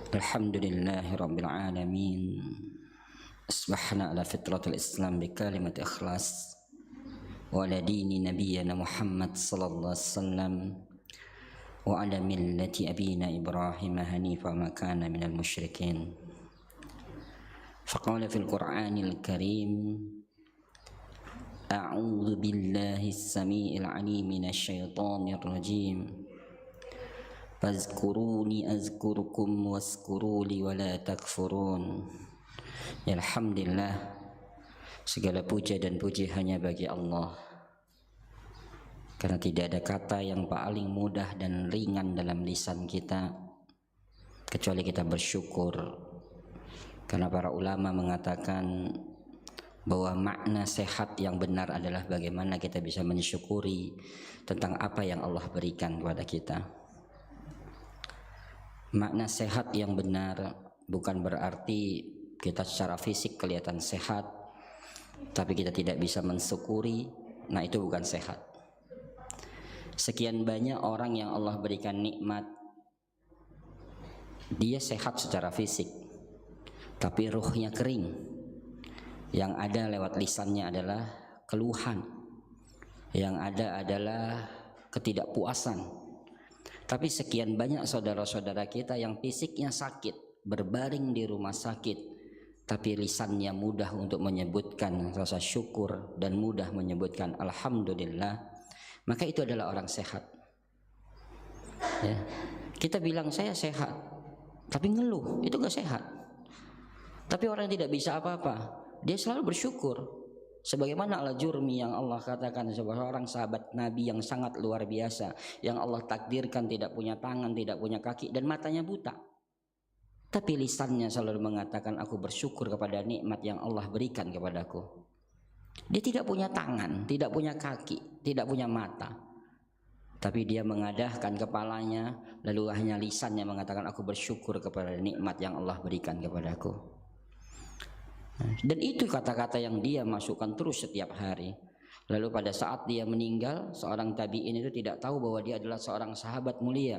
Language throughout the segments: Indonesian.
Alhamdulillahi Rabbil Alamin. Asbahna ala fitratul Islam bi kalimat ikhlas wa ala dini nabiyyina Muhammad sallallahu alaihi wasallam wa ala millati abina Ibrahim hanifa ma kana minal musyrikin. Faqala fil Qur'anil Karim A'udzu billahi as-sami'il 'alim minasy syaithanir rajim. Fazkuruni azkurukum waskuruli wala takfurun. Alhamdulillah, segala puja dan puji hanya bagi Allah, karena tidak ada kata yang paling mudah dan ringan dalam lisan kita kecuali kita bersyukur. Karena para ulama mengatakan bahwa makna sehat yang benar adalah bagaimana kita bisa mensyukuri tentang apa yang Allah berikan kepada kita. Makna sehat yang benar bukan berarti kita secara fisik kelihatan sehat tapi kita tidak bisa mensyukuri. Nah, itu bukan sehat. Sekian banyak orang yang Allah berikan nikmat, dia sehat secara fisik tapi ruhnya kering. Yang ada lewat lisannya adalah keluhan, yang ada adalah ketidakpuasan. Tapi sekian banyak saudara-saudara kita yang fisiknya sakit, berbaring di rumah sakit, tapi lisannya mudah untuk menyebutkan rasa syukur dan mudah menyebutkan alhamdulillah, maka itu adalah orang sehat. Ya. Kita bilang saya sehat, tapi ngeluh, itu gak sehat. Tapi orang yang tidak bisa apa-apa, dia selalu bersyukur. Sebagaimana Al-Jurmi yang Allah katakan seorang sahabat Nabi yang sangat luar biasa, yang Allah takdirkan tidak punya tangan, tidak punya kaki, dan matanya buta, tapi lisannya selalu mengatakan aku bersyukur kepada nikmat yang Allah berikan kepadaku. Dia tidak punya tangan, tidak punya kaki, tidak punya mata, tapi dia mengadahkan kepalanya, lalu hanya lisannya mengatakan aku bersyukur kepada nikmat yang Allah berikan kepadaku. Dan itu kata-kata yang dia masukkan terus setiap hari. Lalu pada saat dia meninggal, seorang tabi'in itu tidak tahu bahwa dia adalah seorang sahabat mulia.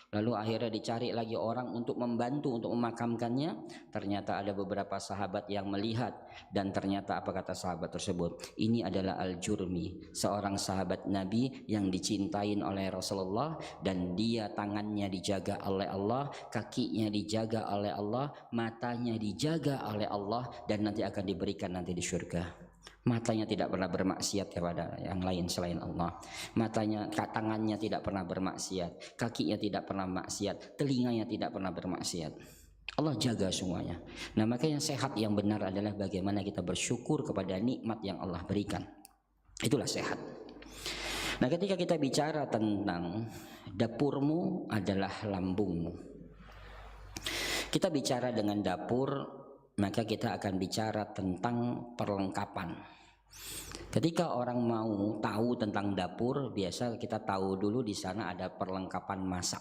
Lalu akhirnya dicari lagi orang untuk membantu untuk memakamkannya. Ternyata ada beberapa sahabat yang melihat, dan ternyata apa kata sahabat tersebut? Ini adalah Al-Jurmi, seorang sahabat Nabi yang dicintain oleh Rasulullah, dan dia tangannya dijaga oleh Allah, kakinya dijaga oleh Allah, matanya dijaga oleh Allah, dan nanti akan diberikan nanti di surga. Matanya tidak pernah bermaksiat kepada yang lain selain Allah. Matanya, tangannya tidak pernah bermaksiat, kakinya tidak pernah maksiat, telinganya tidak pernah bermaksiat. Allah jaga semuanya. Nah, maka yang sehat yang benar adalah bagaimana kita bersyukur kepada nikmat yang Allah berikan. Itulah sehat. Nah, ketika kita bicara tentang dapurmu adalah lambungmu, kita bicara dengan dapur, maka kita akan bicara tentang perlengkapan. Ketika orang mau tahu tentang dapur, biasa kita tahu dulu di sana ada perlengkapan masak.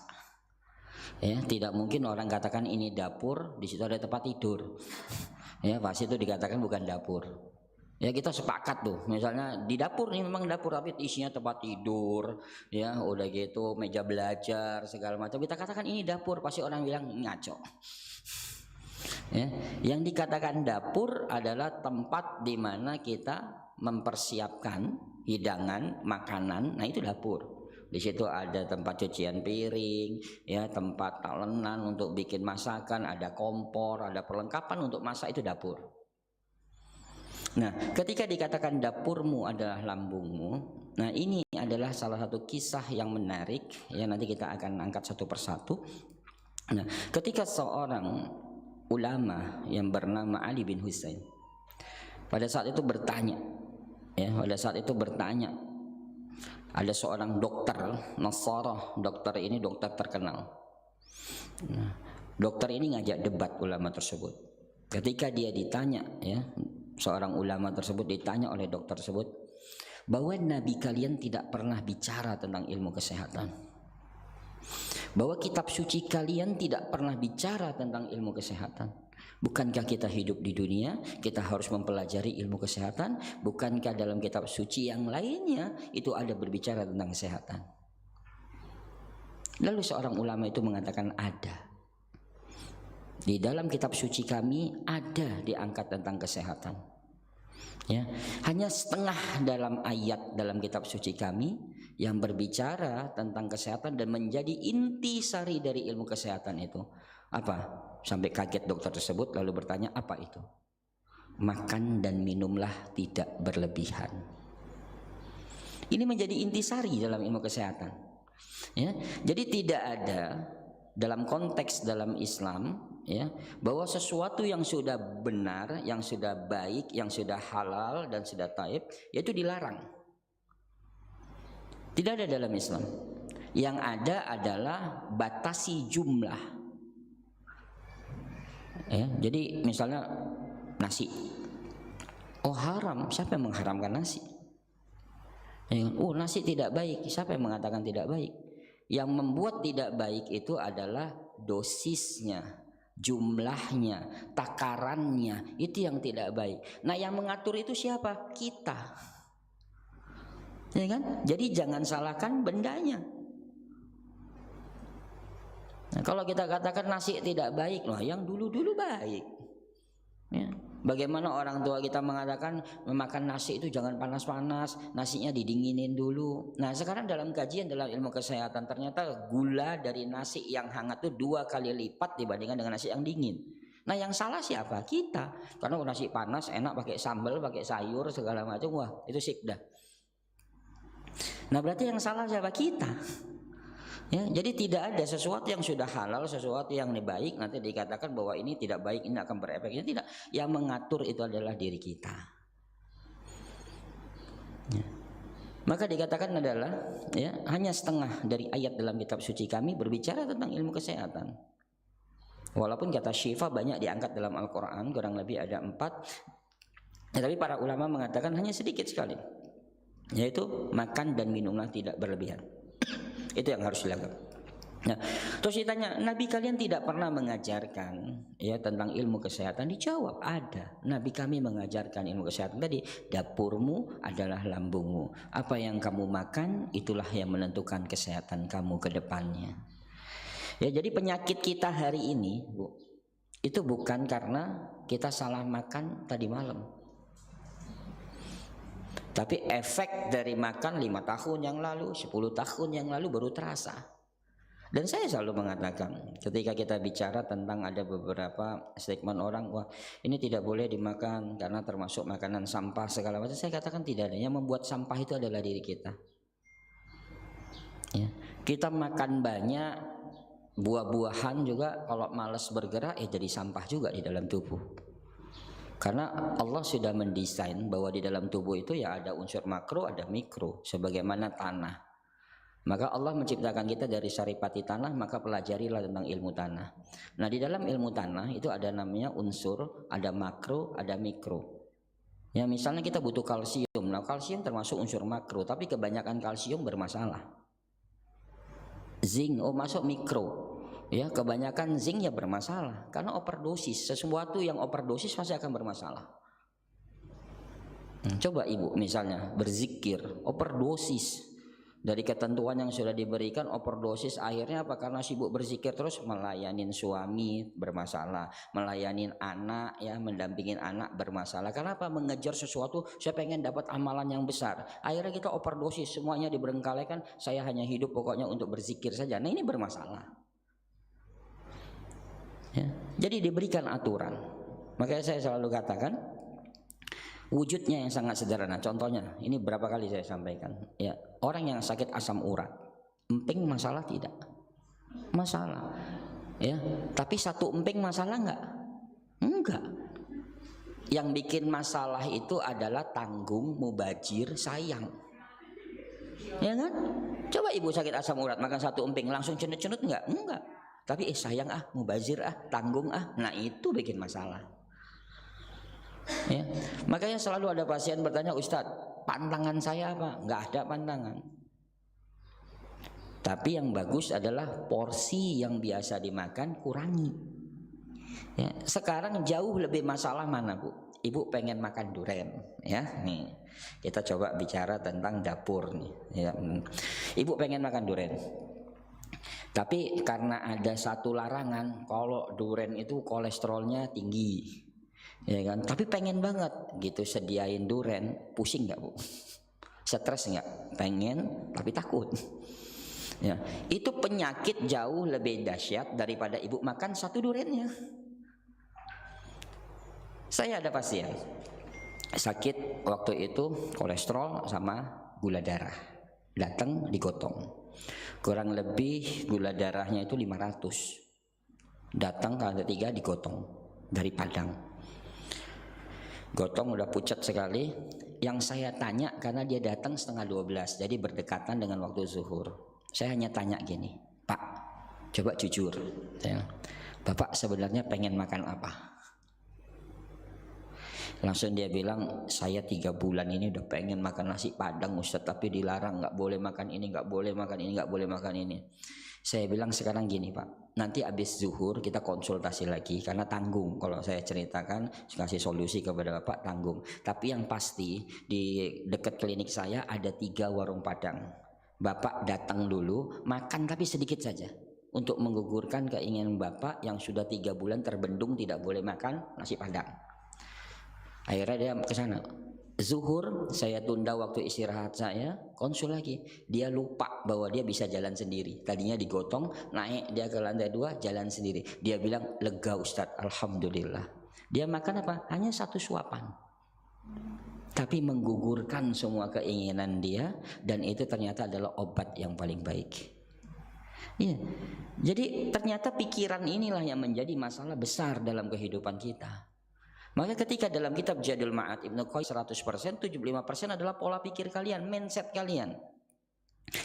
Ya, tidak mungkin orang katakan ini dapur, di situ ada tempat tidur. Ya, pasti itu dikatakan bukan dapur. Ya, kita sepakat tuh. Misalnya di dapur ini memang dapur, tapi isinya tempat tidur, ya, udah gitu meja belajar segala macam. Kita katakan ini dapur, pasti orang bilang ngaco. Ya, yang dikatakan dapur adalah tempat di mana kita mempersiapkan hidangan makanan. Nah, itu dapur. Di situ ada tempat cucian piring, ya, tempat talenan untuk bikin masakan, ada kompor, ada perlengkapan untuk masak, itu dapur. Nah, ketika dikatakan dapurmu adalah lambungmu, nah ini adalah salah satu kisah yang menarik, ya, nanti kita akan angkat satu persatu. Nah, ketika seorang ulama yang bernama Ali bin Husain pada saat itu bertanya, ya, ada seorang dokter Nasara, dokter ini dokter terkenal. Nah, dokter ini ngajak debat ulama tersebut. Ketika dia ditanya, ya, seorang ulama tersebut ditanya oleh dokter tersebut bahwa Nabi kalian tidak pernah bicara tentang ilmu kesehatan, bahwa kitab suci kalian tidak pernah bicara tentang ilmu kesehatan. Bukankah kita hidup di dunia, kita harus mempelajari ilmu kesehatan? Bukankah dalam kitab suci yang lainnya itu ada berbicara tentang kesehatan? Lalu seorang ulama itu mengatakan ada. Di dalam kitab suci kami ada diangkat tentang kesehatan. Ya, hanya setengah dalam ayat dalam kitab suci kami yang berbicara tentang kesehatan dan menjadi intisari dari ilmu kesehatan itu. Apa? Sampai kaget dokter tersebut lalu bertanya, apa itu? Makan dan minumlah tidak berlebihan. Ini menjadi intisari dalam ilmu kesehatan. Ya, jadi tidak ada dalam konteks dalam Islam, ya, bahwa sesuatu yang sudah benar, yang sudah baik, yang sudah halal dan sudah taib, yaitu dilarang. Tidak ada dalam Islam. Yang ada adalah batasi jumlah. Ya, jadi misalnya nasi, oh haram, siapa yang mengharamkan nasi? Ya, oh nasi tidak baik, siapa yang mengatakan tidak baik? Yang membuat tidak baik itu adalah dosisnya, jumlahnya, takarannya, itu yang tidak baik. Nah, yang mengatur itu siapa? Kita. Ya kan? Jadi jangan salahkan bendanya. Nah, kalau kita katakan nasi tidak baik, loh yang dulu-dulu baik. Ya. Bagaimana orang tua kita mengatakan memakan nasi itu jangan panas-panas, nasinya didinginin dulu. Nah sekarang dalam kajian dalam ilmu kesehatan ternyata gula dari nasi yang hangat itu 2 kali lipat dibandingkan dengan nasi yang dingin. Nah yang salah siapa? Kita. Karena nasi panas enak pakai sambal, pakai sayur segala macam, wah itu sip dah. Nah berarti yang salah siapa? Kita. Ya, jadi tidak ada sesuatu yang sudah halal, sesuatu yang baik nanti dikatakan bahwa ini tidak baik, ini akan berefek. Ini tidak. Yang mengatur itu adalah diri kita. Ya. Maka dikatakan adalah ya, hanya setengah dari ayat dalam kitab suci kami berbicara tentang ilmu kesehatan. Walaupun kata syifa banyak diangkat dalam Al-Quran, kurang lebih ada 4. Ya, tapi para ulama mengatakan hanya sedikit sekali, yaitu makan dan minumlah tidak berlebihan. Itu yang harus dilakukan. Nah, terus ditanya, Nabi kalian tidak pernah mengajarkan ya tentang ilmu kesehatan? Dijawab, ada. Nabi kami mengajarkan ilmu kesehatan tadi. Dapurmu adalah lambungmu. Apa yang kamu makan itulah yang menentukan kesehatan kamu ke depannya. Ya, jadi penyakit kita hari ini, Bu, itu bukan karena kita salah makan tadi malam. Tapi efek dari makan 5 tahun yang lalu, 10 tahun yang lalu baru terasa. Dan saya selalu mengatakan ketika kita bicara tentang ada beberapa statement orang, wah ini tidak boleh dimakan karena termasuk makanan sampah segala macam. Saya katakan tidak ada. Yang membuat sampah itu adalah diri kita. Ya. Kita makan banyak buah-buahan juga, kalau malas bergerak jadi sampah juga di dalam tubuh. Karena Allah sudah mendesain bahwa di dalam tubuh itu ya ada unsur makro, ada mikro, sebagaimana tanah. Maka Allah menciptakan kita dari saripati tanah, maka pelajarilah tentang ilmu tanah. Nah di dalam ilmu tanah itu ada namanya unsur, ada makro, ada mikro. Ya misalnya kita butuh kalsium, nah kalsium termasuk unsur makro, tapi kebanyakan kalsium bermasalah. Zinc, masuk mikro. Ya, kebanyakan zinc ya bermasalah karena overdosis. Sesuatu yang overdosis pasti akan bermasalah. Coba ibu misalnya berzikir, overdosis dari ketentuan yang sudah diberikan, overdosis akhirnya apa? Karena sibuk berzikir terus melayanin suami bermasalah, melayanin anak ya, mendampingin anak bermasalah. Karena apa? Mengejar sesuatu, saya pengen dapat amalan yang besar. Akhirnya kita overdosis, semuanya diberengkalekan, saya hanya hidup pokoknya untuk berzikir saja. Nah ini bermasalah. Ya, jadi diberikan aturan. Makanya saya selalu katakan wujudnya yang sangat sederhana. Contohnya, ini berapa kali saya sampaikan. Ya, orang yang sakit asam urat, emping masalah tidak? Masalah. Ya, tapi satu emping masalah enggak? Enggak. Yang bikin masalah itu adalah tanggung, mubajir, sayang. Ya kan? Coba ibu sakit asam urat makan satu emping langsung cenut-cenut enggak? Enggak. Tapi sayang mubazir tanggung nah itu bikin masalah. Ya. Makanya selalu ada pasien bertanya, Ustadz, pantangan saya apa? Enggak ada pantangan. Tapi yang bagus adalah porsi yang biasa dimakan kurangi. Ya. Sekarang jauh lebih masalah mana, Bu? Ibu pengen makan durian, ya. Nih, kita coba bicara tentang dapur nih. Ya. Ibu pengen makan durian. Tapi karena ada satu larangan, kalau duren itu kolesterolnya tinggi, ya kan? Tapi pengen banget gitu sediain duren, pusing nggak Bu? Stres nggak? Pengen tapi takut. Ya, itu penyakit jauh lebih dahsyat daripada ibu makan satu durennya. Saya ada pasien sakit waktu itu kolesterol sama gula darah, datang digotong. Kurang lebih gula darahnya itu 500. Datang kali ketiga digotong dari Padang. Gotong udah pucat sekali. Yang saya tanya karena dia datang setengah 12, jadi berdekatan dengan waktu zuhur. Saya hanya tanya gini, Pak, coba jujur, Bapak sebenarnya pengen makan apa? Langsung dia bilang, saya 3 bulan ini udah pengen makan nasi Padang Ustadz, tapi dilarang, nggak boleh makan ini, nggak boleh makan ini, nggak boleh makan ini. Saya bilang sekarang gini Pak, nanti habis zuhur kita konsultasi lagi, karena tanggung kalau saya ceritakan kasih solusi kepada Bapak tanggung. Tapi yang pasti di dekat klinik saya ada 3 warung Padang. Bapak datang dulu, makan tapi sedikit saja, untuk menggugurkan keinginan Bapak yang sudah 3 bulan terbendung tidak boleh makan nasi Padang. Akhirnya dia ke sana. Zuhur saya tunda waktu istirahat saya, konsul lagi. Dia lupa bahwa dia bisa jalan sendiri. Tadinya digotong, naik dia ke lantai 2 jalan sendiri. Dia bilang lega Ustadz, alhamdulillah. Dia makan apa? Hanya 1 suapan. Tapi menggugurkan semua keinginan dia, dan itu ternyata adalah obat yang paling baik. Iya. Jadi ternyata pikiran inilah yang menjadi masalah besar dalam kehidupan kita. Maka ketika dalam kitab Zadul Ma'ad Ibnu Qayyim 100%, 75% adalah pola pikir kalian, mindset kalian.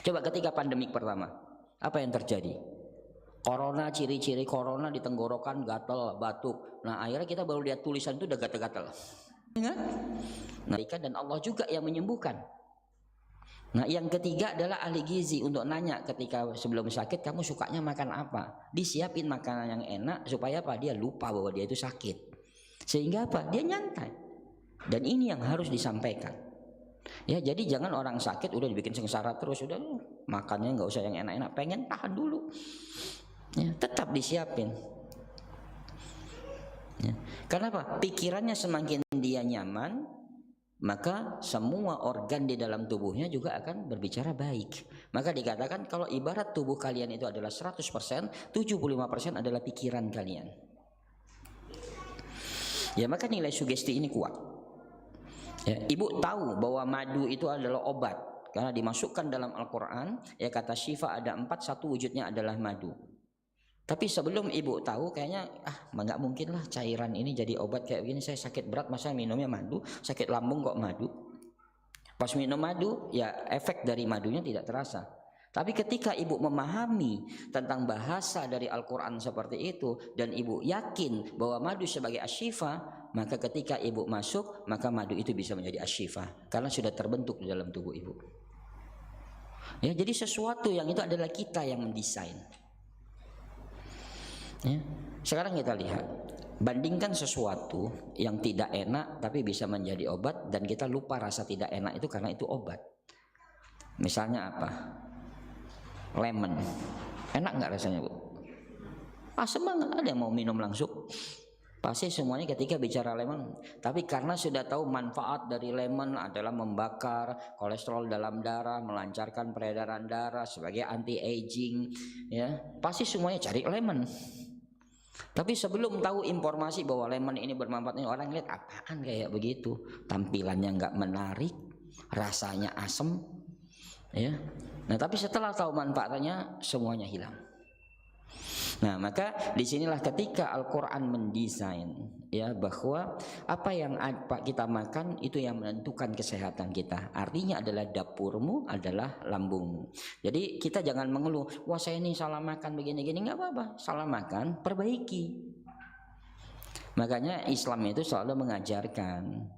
Coba ketika pandemik pertama, apa yang terjadi? Corona, ciri-ciri corona di tenggorokan, gatal, batuk. Nah akhirnya kita baru lihat tulisan itu udah gatal-gatal. Nah, dan Allah juga yang menyembuhkan. Nah yang ketiga adalah ahli gizi, untuk nanya ketika sebelum sakit kamu sukanya makan apa, disiapin makanan yang enak supaya apa? Dia lupa bahwa dia itu sakit. Sehingga apa? Dia nyantai. Dan ini yang harus disampaikan. Ya, jadi jangan orang sakit udah dibikin sengsara terus, udah makannya nggak usah yang enak-enak, pengen tahan dulu. Ya, tetap disiapin. Ya. Karena apa? Pikirannya semakin dia nyaman, maka semua organ di dalam tubuhnya juga akan berbicara baik. Maka dikatakan kalau ibarat tubuh kalian itu adalah 100%, 75% adalah pikiran kalian. Ya, maka nilai sugesti ini kuat. Ya, ibu tahu bahwa madu itu adalah obat karena dimasukkan dalam Al-Quran. Ya, kata Syifa ada 4, satu wujudnya adalah madu. Tapi sebelum ibu tahu kayaknya nggak mungkin lah cairan ini jadi obat kayak begini. Saya sakit berat masa minumnya madu, sakit lambung kok madu. Pas minum madu ya efek dari madunya tidak terasa. Tapi ketika ibu memahami tentang bahasa dari Al-Quran seperti itu, dan ibu yakin bahwa madu sebagai asyifa, maka ketika ibu masuk, maka madu itu bisa menjadi asyifa karena sudah terbentuk di dalam tubuh ibu. Ya, jadi sesuatu yang itu adalah kita yang mendesain. Ya, sekarang kita lihat, bandingkan sesuatu yang tidak enak tapi bisa menjadi obat, dan kita lupa rasa tidak enak itu karena itu obat. Misalnya apa? Lemon, enak nggak rasanya Bu? Asam banget, ada yang mau minum langsung? Pasti semuanya ketika bicara lemon. Tapi karena sudah tahu manfaat dari lemon adalah membakar kolesterol dalam darah, melancarkan peredaran darah, sebagai anti aging, ya pasti semuanya cari lemon. Tapi sebelum tahu informasi bahwa lemon ini bermanfaat, ini orang lihat apaan kayak begitu, tampilannya nggak menarik, rasanya asam, ya. Nah, tapi setelah tahu manfaatnya semuanya hilang. Nah, maka disinilah ketika Al-Quran mendesain ya bahwa apa yang kita makan itu yang menentukan kesehatan kita. Artinya adalah dapurmu adalah lambungmu. Jadi kita jangan mengeluh, wah saya ini salah makan begini-gini, nggak apa-apa. Salah makan, perbaiki. Makanya Islam itu selalu mengajarkan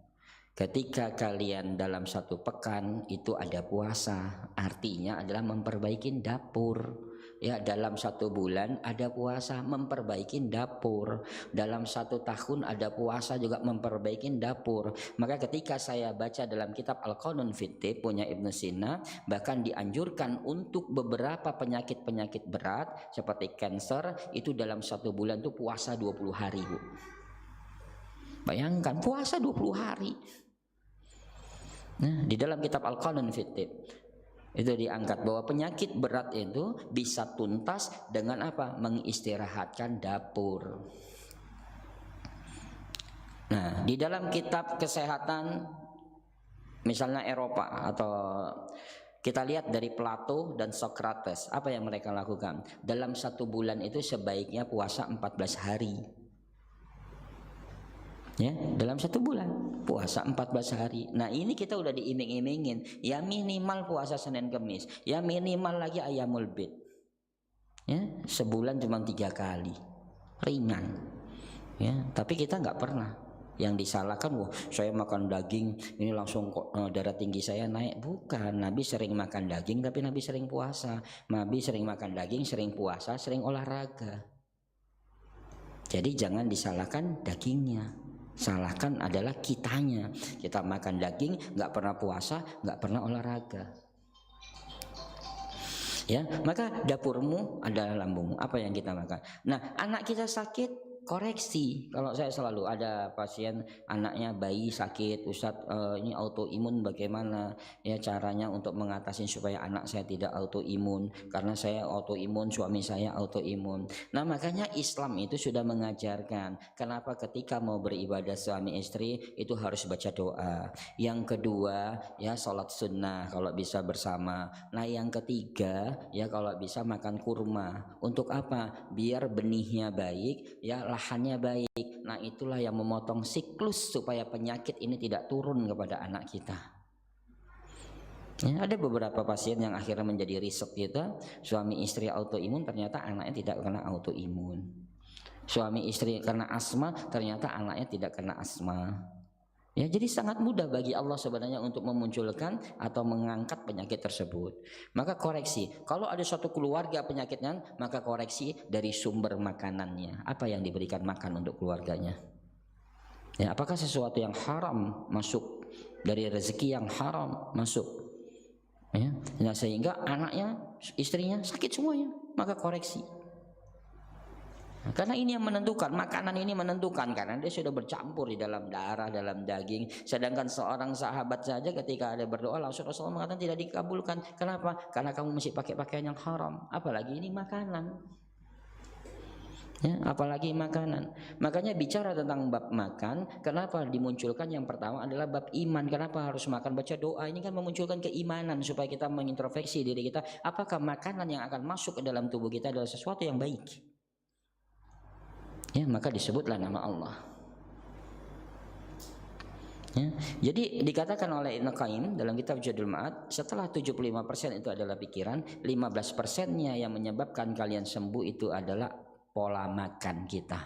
ketika kalian dalam 1 pekan itu ada puasa, artinya adalah memperbaiki dapur. Ya, dalam 1 bulan ada puasa memperbaiki dapur, dalam 1 tahun ada puasa juga memperbaiki dapur. Maka ketika saya baca dalam kitab Al-Qanun fit Thib punya Ibnu Sina, bahkan dianjurkan untuk beberapa penyakit-penyakit berat seperti kanker itu dalam 1 bulan itu puasa 20 hari, Bu. Bayangkan puasa 20 hari. Nah, di dalam kitab Al-Qanun fit Thib itu diangkat bahwa penyakit berat itu bisa tuntas dengan apa? Mengistirahatkan dapur. Nah, di dalam kitab kesehatan misalnya Eropa atau kita lihat dari Plato dan Socrates, apa yang mereka lakukan? Dalam 1 bulan itu sebaiknya puasa 14 hari. Ya, dalam 1 bulan puasa 14 hari. Nah, ini kita udah diiming-imingin, ya minimal puasa Senin Kemis, ya minimal lagi Ayyamul Bid. Ya, sebulan cuma 3 kali, ringan. Ya, tapi kita nggak pernah. Yang disalahkan, wah saya makan daging ini langsung kok darah tinggi saya naik. Bukan, Nabi sering makan daging tapi Nabi sering puasa. Nabi sering makan daging, sering puasa, sering olahraga. Jadi jangan disalahkan dagingnya, salahkan adalah kitanya. Kita makan daging, nggak pernah puasa, nggak pernah olahraga. Ya, maka dapurmu adalah lambungmu. Apa yang kita makan. Nah, anak kita sakit, koreksi. Kalau saya selalu ada pasien anaknya bayi sakit, Ustadz ini autoimun, bagaimana ya caranya untuk mengatasi supaya anak saya tidak autoimun, karena saya autoimun, suami saya autoimun. Nah, makanya Islam itu sudah mengajarkan kenapa ketika mau beribadah suami istri itu harus baca doa. Yang kedua ya sholat sunnah kalau bisa bersama. Nah, yang ketiga ya kalau bisa makan kurma. Untuk apa? Biar benihnya baik, ya lahannya baik. Nah, itulah yang memotong siklus supaya penyakit ini tidak turun kepada anak kita. Ya, ada beberapa pasien yang akhirnya menjadi riset kita, suami istri autoimun, ternyata anaknya tidak kena autoimun. Suami istri kena asma, ternyata anaknya tidak kena asma. Ya, jadi sangat mudah bagi Allah sebenarnya untuk memunculkan atau mengangkat penyakit tersebut. Maka koreksi, kalau ada suatu keluarga penyakitnya, maka koreksi dari sumber makanannya. Apa yang diberikan makan untuk keluarganya? Ya, apakah sesuatu yang haram masuk, dari rezeki yang haram masuk? Ya, nah sehingga anaknya, istrinya sakit semuanya, maka koreksi. Karena ini yang menentukan, makanan ini menentukan, karena dia sudah bercampur di dalam darah, dalam daging. Sedangkan seorang sahabat saja ketika ada berdoa langsung Rasulullah mengatakan tidak dikabulkan. Kenapa? Karena kamu masih pakai pakaian yang haram. Apalagi ini makanan. Ya, apalagi makanan. Makanya bicara tentang bab makan, kenapa dimunculkan yang pertama adalah bab iman. Kenapa harus makan, baca doa? Ini kan memunculkan keimanan supaya kita mengintrospeksi diri kita. Apakah makanan yang akan masuk ke dalam tubuh kita adalah sesuatu yang baik? Ya, maka disebutlah nama Allah. Ya, jadi dikatakan oleh Ibnu Qayyim dalam kitab Zadul Ma'ad, setelah 75% itu adalah pikiran, 15%-nya yang menyebabkan kalian sembuh itu adalah pola makan kita.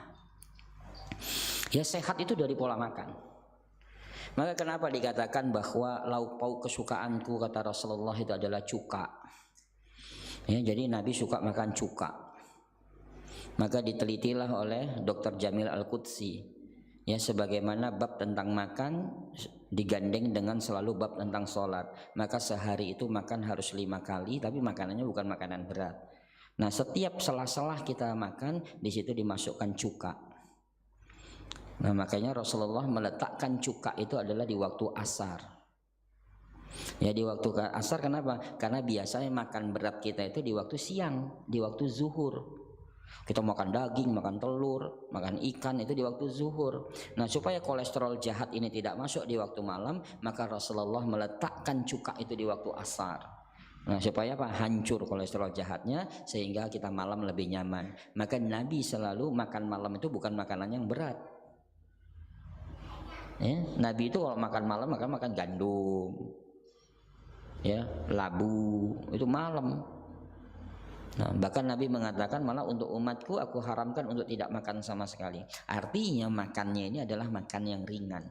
Ya, sehat itu dari pola makan. Maka kenapa dikatakan bahwa lauk pauk kesukaanku kata Rasulullah itu adalah cuka. Ya, jadi Nabi suka makan cuka. Maka ditelitilah oleh Dr. Jamil Al-Qudsi, ya, sebagaimana bab tentang makan digandeng dengan selalu bab tentang sholat. Maka sehari itu makan harus 5 kali, tapi makanannya bukan makanan berat. Nah, setiap sela-sela kita makan di situ dimasukkan cuka. Nah, makanya Rasulullah meletakkan cuka itu adalah di waktu asar. Ya, di waktu asar. Kenapa? Karena biasanya makan berat kita itu di waktu siang, di waktu zuhur. Kita makan daging, makan telur, makan ikan itu di waktu zuhur. Nah, supaya kolesterol jahat ini tidak masuk di waktu malam, maka Rasulullah meletakkan cuka itu di waktu asar. Nah, supaya apa? Hancur kolesterol jahatnya sehingga kita malam lebih nyaman. Maka Nabi selalu makan malam itu bukan makanan yang berat. Ya, Nabi itu kalau makan malam makan gandum, ya, labu, itu malam. Nah, bahkan Nabi mengatakan malah untuk umatku aku haramkan untuk tidak makan sama sekali. Artinya makannya ini adalah makan yang ringan.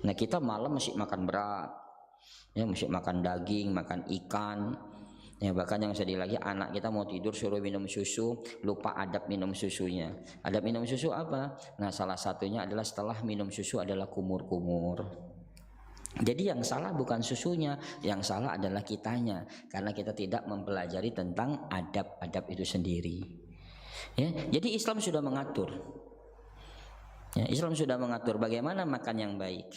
Nah, kita malam mesti makan berat, ya, mesti makan daging, makan ikan, Ya, bahkan yang sedih lagi, anak kita mau tidur suruh minum susu, lupa adab minum susunya. Adab minum susu apa? Nah, salah satunya adalah setelah minum susu adalah kumur-kumur. Jadi yang salah bukan susunya, yang salah adalah kitanya, karena kita tidak mempelajari tentang adab-adab itu sendiri. Ya, jadi Islam sudah mengatur. Ya, Islam sudah mengatur bagaimana makan yang baik.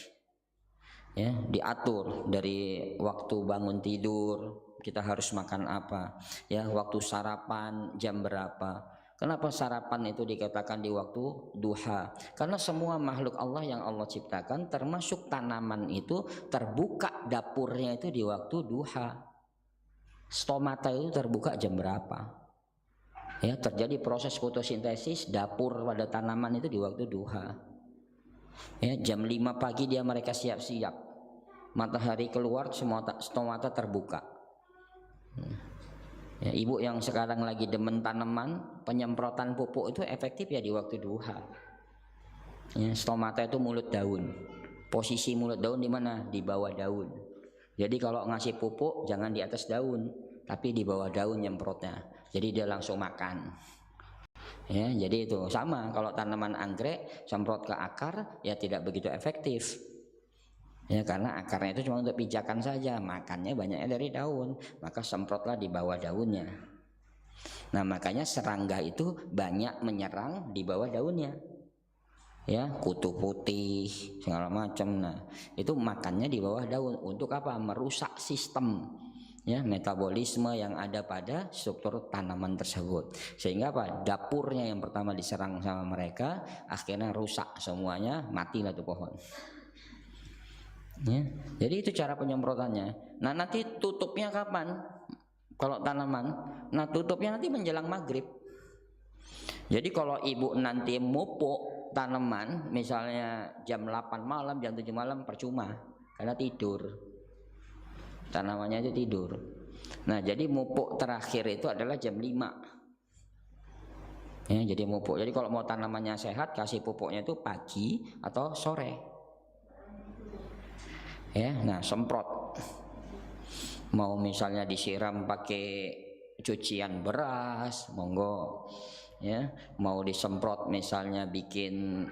Ya, diatur dari waktu bangun tidur kita harus makan apa, ya, waktu sarapan jam berapa. Kenapa sarapan itu dikatakan di waktu duha? Karena semua makhluk Allah yang Allah ciptakan termasuk tanaman itu terbuka dapurnya itu di waktu duha. Stomata itu terbuka jam berapa? Ya, terjadi proses fotosintesis dapur pada tanaman itu di waktu duha. Ya, jam 5 pagi mereka siap-siap. Matahari keluar, semua stomata terbuka. Ya, ibu yang sekarang lagi demen tanaman, penyemprotan pupuk itu efektif ya di waktu duha. Ya, stomata itu mulut daun. Posisi mulut daun di mana? Di bawah daun. Jadi kalau ngasih pupuk jangan di atas daun, tapi di bawah daun nyemprotnya. Jadi dia langsung makan. Ya, jadi itu sama. Kalau tanaman anggrek semprot ke akar ya tidak begitu efektif. Ya, karena akarnya itu cuma untuk pijakan saja, makannya banyaknya dari daun, maka semprotlah di bawah daunnya. Nah, makanya serangga itu banyak menyerang di bawah daunnya. Ya, kutu putih segala macam. Nah, itu makannya di bawah daun untuk apa? Merusak sistem, ya, metabolisme yang ada pada struktur tanaman tersebut. Sehingga apa? Dapurnya yang pertama diserang sama mereka, akhirnya rusak semuanya, matilah tuh pohon. Ya, jadi itu cara penyemprotannya. Nah, nanti tutupnya kapan? Kalau tanaman, nah tutupnya nanti menjelang maghrib. Jadi kalau ibu nanti mupuk tanaman, misalnya jam 8 malam, jam 7 malam, percuma, karena tidur. Tanamannya itu tidur. Nah, jadi mupuk terakhir itu adalah jam 5. Ya, jadi mupuk. Jadi kalau mau tanamannya sehat, kasih pupuknya itu pagi atau sore. Ya, nah semprot. Mau misalnya disiram pakai cucian beras, monggo. Ya, mau disemprot misalnya bikin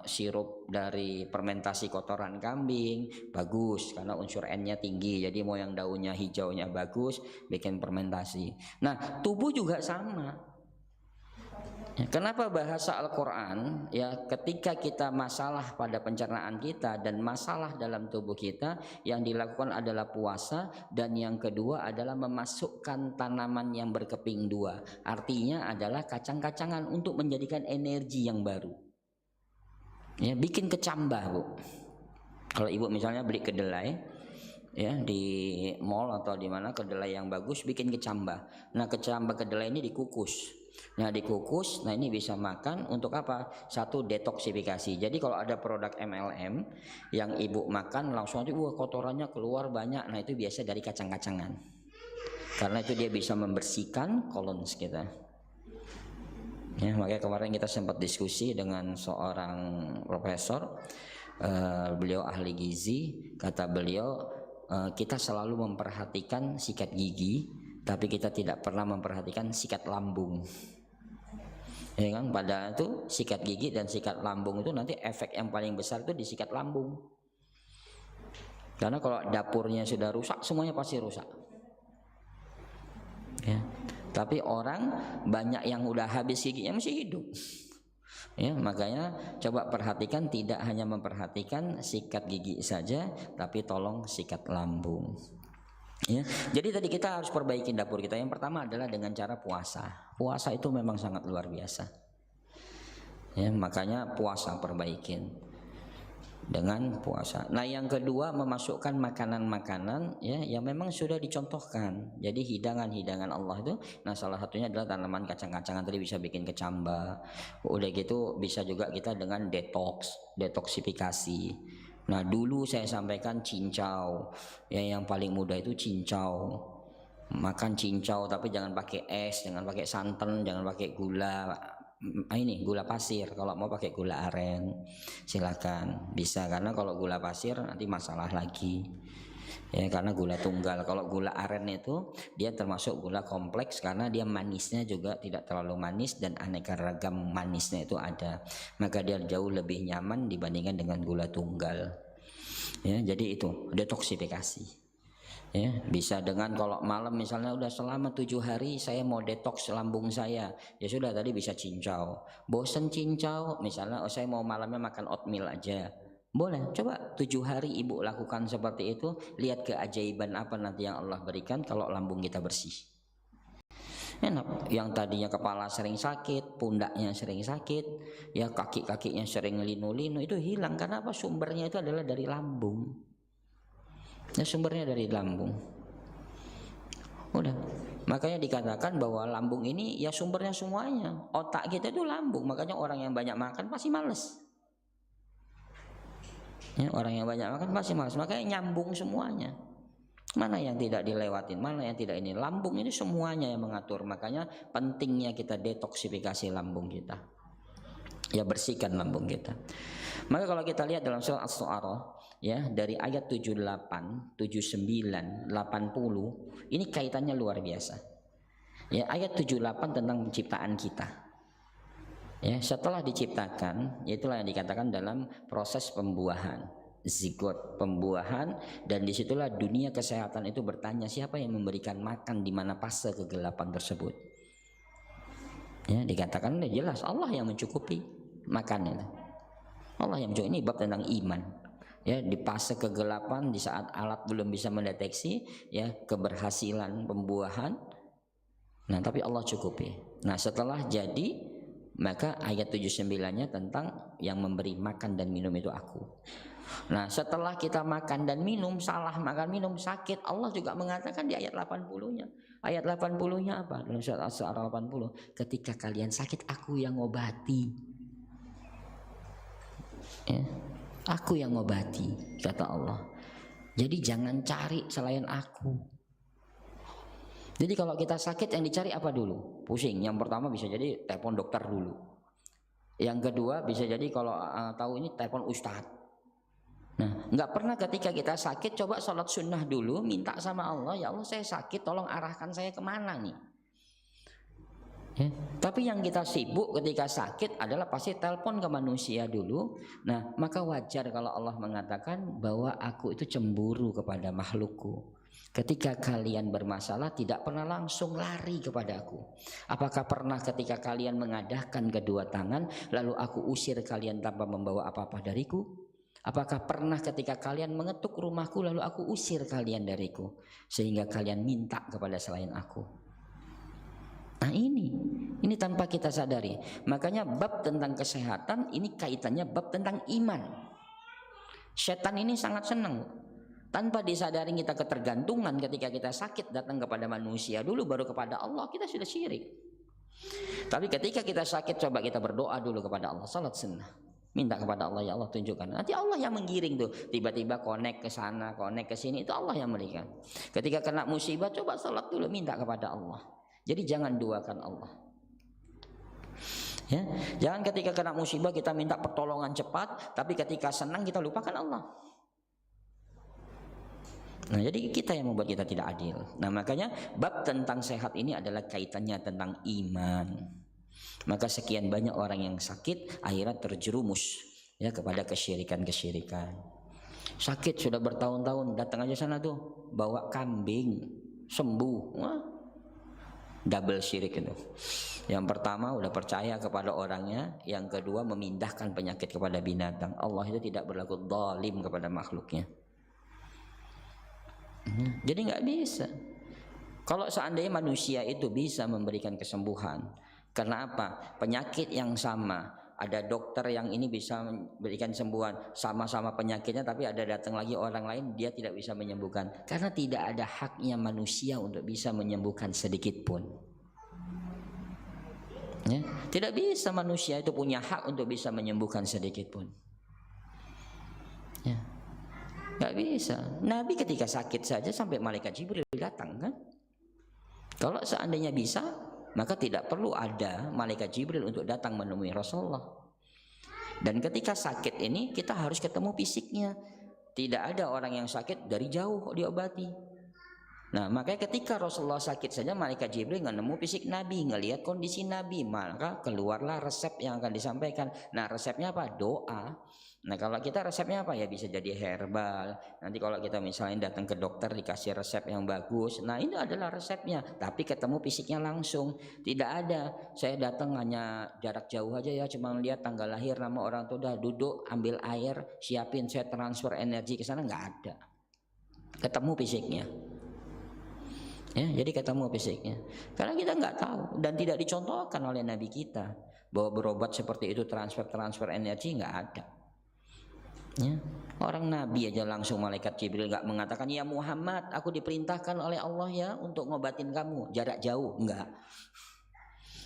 sirup dari fermentasi kotoran kambing, bagus karena unsur N-nya tinggi. Jadi mau yang daunnya hijaunya bagus, bikin fermentasi. Nah, tubuh juga sama. Kenapa bahasa Al-Quran, ya, ketika kita masalah pada pencernaan kita dan masalah dalam tubuh kita, yang dilakukan adalah puasa, dan yang kedua adalah memasukkan tanaman yang berkeping dua, artinya adalah kacang-kacangan untuk menjadikan energi yang baru. Ya, bikin kecambah, Bu. Kalau ibu misalnya beli kedelai, ya, di mall atau di mana kedelai yang bagus, bikin kecambah. Nah, kecambah kedelai ini dikukus. Nah, dikukus, nah ini bisa makan untuk apa? Satu, detoksifikasi. Jadi kalau ada produk MLM yang ibu makan langsung aja kotorannya keluar banyak. Nah, itu biasa dari kacang-kacangan. Karena itu dia bisa membersihkan kolon kita. Ya, makanya kemarin kita sempat diskusi dengan seorang profesor, beliau ahli gizi, kata beliau, kita selalu memperhatikan sikat gigi, tapi kita tidak pernah memperhatikan sikat lambung. Ya kan, padahal itu sikat gigi dan sikat lambung itu nanti efek yang paling besar itu di sikat lambung. Karena kalau dapurnya sudah rusak, semuanya pasti rusak. Ya. Tapi orang banyak yang udah habis giginya masih hidup. Ya, makanya coba perhatikan, tidak hanya memperhatikan sikat gigi saja, tapi tolong sikat lambung. Ya, jadi tadi kita harus perbaiki dapur kita. Yang pertama adalah dengan cara puasa. Puasa itu memang sangat luar biasa. Ya, makanya puasa perbaikin dengan puasa. Nah, yang kedua memasukkan makanan-makanan, ya, yang memang sudah dicontohkan. Jadi hidangan-hidangan Allah itu, nah salah satunya adalah tanaman kacang-kacangan tadi bisa bikin kecambah. Udah gitu bisa juga kita dengan detoksifikasi. Nah, dulu saya sampaikan cincau, ya, yang paling mudah itu cincau. Makan cincau tapi jangan pakai es, jangan pakai santan, jangan pakai gula. Ini gula pasir. Kalau mau pakai gula aren silakan, bisa, karena kalau gula pasir nanti masalah lagi. Ya, karena gula tunggal. Kalau gula aren itu dia termasuk gula kompleks karena dia manisnya juga tidak terlalu manis dan aneka ragam manisnya itu ada. Maka dia jauh lebih nyaman dibandingkan dengan gula tunggal. Ya, jadi itu detoksifikasi. Ya, bisa dengan kalau malam misalnya udah selama 7 hari saya mau detoks lambung saya, ya sudah tadi bisa cincau. Bosen cincau, misalnya saya mau malamnya makan oatmeal aja. Boleh, coba 7 hari ibu lakukan seperti itu, lihat keajaiban apa nanti yang Allah berikan kalau lambung kita bersih. Enak, yang tadinya kepala sering sakit, pundaknya sering sakit, ya kaki-kakinya sering linu-linu, itu hilang. Karena apa? Sumbernya itu adalah dari lambung. Ya, sumbernya dari lambung. Udah, makanya dikatakan bahwa lambung ini ya sumbernya semuanya. Otak kita itu lambung, makanya orang yang banyak makan pasti males. Ya, orang yang banyak makan pasti malas, makanya nyambung semuanya. Mana yang tidak dilewatin, mana yang tidak ini. Lambung ini semuanya yang mengatur, makanya pentingnya kita detoksifikasi lambung kita. Ya, bersihkan lambung kita. Maka kalau kita lihat dalam surah As-Syu'ara, ya, dari ayat 78, 79, 80, ini kaitannya luar biasa. Ya, ayat 78 tentang penciptaan kita. Ya, setelah diciptakan, itulah yang dikatakan dalam proses pembuahan, zigot, pembuahan, dan disitulah dunia kesehatan itu bertanya siapa yang memberikan makan di mana fase kegelapan tersebut. Ya, dikatakan udah jelas Allah yang mencukupi makan itu. Allah yang mencukupi. Ini bab tentang iman. Ya, di fase kegelapan, di saat alat belum bisa mendeteksi ya keberhasilan pembuahan. Nah, tapi Allah cukupi. Nah, setelah jadi, maka ayat 79-nya tentang yang memberi makan dan minum itu aku. Nah, setelah kita makan dan minum, salah makan minum sakit, Allah juga mengatakan di ayat 80-nya. Ayat 80-nya apa? Dalam surat As-Syu'ara 80, ketika kalian sakit aku yang ngobati. Ya, aku yang ngobati, kata Allah. Jadi jangan cari selain aku. Jadi kalau kita sakit yang dicari apa dulu? Pusing. Yang pertama bisa jadi telepon dokter dulu. Yang kedua bisa jadi kalau tahu ini telepon ustadz. Nah, nggak pernah ketika kita sakit coba sholat sunnah dulu, minta sama Allah, ya Allah saya sakit, tolong arahkan saya kemana nih? Ya, tapi yang kita sibuk ketika sakit adalah pasti telepon ke manusia dulu. Nah, maka wajar kalau Allah mengatakan bahwa aku itu cemburu kepada makhlukku. Ketika kalian bermasalah tidak pernah langsung lari kepada aku. Apakah pernah ketika kalian mengadahkan kedua tangan lalu aku usir kalian tanpa membawa apa-apa dariku? Apakah pernah ketika kalian mengetuk rumahku lalu aku usir kalian dariku sehingga kalian minta kepada selain aku? Nah, ini tanpa kita sadari. Makanya bab tentang kesehatan ini kaitannya bab tentang iman. Setan ini sangat senang. Tanpa disadari kita ketergantungan ketika kita sakit datang kepada manusia dulu baru kepada Allah, kita sudah syirik. Tapi ketika kita sakit coba kita berdoa dulu kepada Allah, salat sunnah. Minta kepada Allah, ya Allah tunjukkan. Nanti Allah yang menggiring tuh, tiba-tiba connect ke sana, connect ke sini, itu Allah yang berikan. Ketika kena musibah coba salat dulu minta kepada Allah. Jadi jangan duakan Allah. Ya, jangan ketika kena musibah kita minta pertolongan cepat, tapi ketika senang kita lupakan Allah. Nah, jadi kita yang membuat kita tidak adil. Nah, makanya bab tentang sehat ini adalah kaitannya tentang iman. Maka sekian banyak orang yang sakit akhirnya terjerumus ya kepada kesyirikan-kesyirikan. Sakit sudah bertahun-tahun, datang aja sana tuh bawa kambing sembuh. Wah, double syirik itu. Yang pertama udah percaya kepada orangnya, yang kedua memindahkan penyakit kepada binatang. Allah itu tidak berlaku zalim kepada makhluknya. Jadi nggak bisa. Kalau seandainya manusia itu bisa memberikan kesembuhan, karena apa? Penyakit yang sama, ada dokter yang ini bisa memberikan sembuhan, sama-sama penyakitnya, tapi ada datang lagi orang lain dia tidak bisa menyembuhkan, karena tidak ada haknya manusia untuk bisa menyembuhkan sedikit pun. Ya, tidak bisa manusia itu punya hak untuk bisa menyembuhkan sedikit pun. Ya. Gak bisa. Nabi ketika sakit saja sampai malaikat Jibril datang kan. Kalau seandainya bisa, maka tidak perlu ada malaikat Jibril untuk datang menemui Rasulullah. Dan ketika sakit ini kita harus ketemu fisiknya. Tidak ada orang yang sakit dari jauh diobati. Nah, makanya ketika Rasulullah sakit saja malaikat Jibril nggak nemu fisik Nabi, ngelihat kondisi Nabi, maka keluarlah resep yang akan disampaikan. Nah, resepnya apa? Doa. Nah, kalau kita resepnya apa ya, bisa jadi herbal. Nanti kalau kita misalnya datang ke dokter dikasih resep yang bagus, nah ini adalah resepnya. Tapi ketemu fisiknya langsung, tidak ada. Saya datang hanya jarak jauh aja ya, cuma lihat tanggal lahir, nama orang tua, udah duduk, ambil air, siapin, saya transfer energi ke sana, nggak ada. Ketemu fisiknya. Ya, jadi ketemu fisiknya. Karena kita nggak tahu dan tidak dicontohkan oleh Nabi kita bahwa berobat seperti itu transfer energi, nggak ada. Ya, orang Nabi aja langsung malaikat Jibril nggak mengatakan ya Muhammad, aku diperintahkan oleh Allah ya untuk ngobatin kamu jarak jauh, enggak.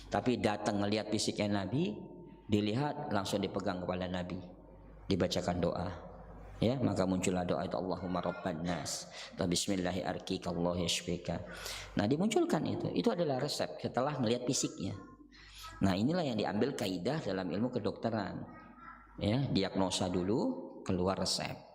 Tapi datang ngelihat fisiknya Nabi, dilihat langsung dipegang kepala Nabi, dibacakan doa. Ya, maka muncullah doa itu Allahumma rabban nas bismillahi arkika Allah yashfika. Nah, dimunculkan itu adalah resep setelah melihat fisiknya. Nah, inilah yang diambil kaidah dalam ilmu kedokteran. Ya, diagnosa dulu, keluar resep.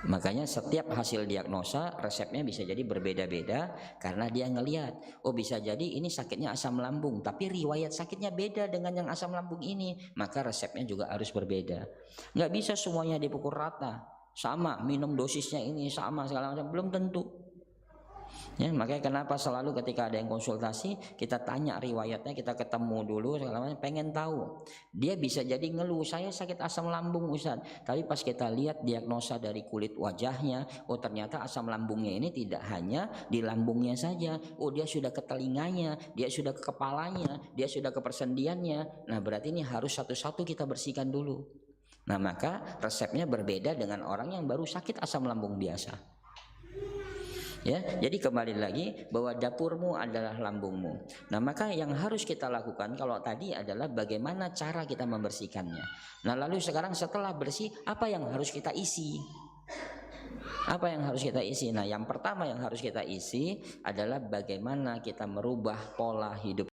Makanya setiap hasil diagnosa resepnya bisa jadi berbeda-beda karena dia ngelihat, oh bisa jadi ini sakitnya asam lambung, tapi riwayat sakitnya beda dengan yang asam lambung ini, maka resepnya juga harus berbeda. Nggak bisa semuanya dipukul rata, sama minum dosisnya ini sama segala macam, belum tentu. Ya, makanya kenapa selalu ketika ada yang konsultasi kita tanya riwayatnya, kita ketemu dulu segala macam, pengen tahu. Dia bisa jadi ngeluh, saya sakit asam lambung Ustaz, tapi pas kita lihat diagnosa dari kulit wajahnya, oh ternyata asam lambungnya ini tidak hanya di lambungnya saja, oh dia sudah ke telinganya, dia sudah ke kepalanya, dia sudah ke persendiannya. Nah, berarti ini harus satu-satu kita bersihkan dulu. Nah, maka resepnya berbeda dengan orang yang baru sakit asam lambung biasa. Ya, jadi kembali lagi bahwa dapurmu adalah lambungmu. Nah, maka yang harus kita lakukan kalau tadi adalah bagaimana cara kita membersihkannya. Nah, lalu sekarang setelah bersih, apa yang harus kita isi? Apa yang harus kita isi? Nah, yang pertama yang harus kita isi adalah bagaimana kita merubah pola hidup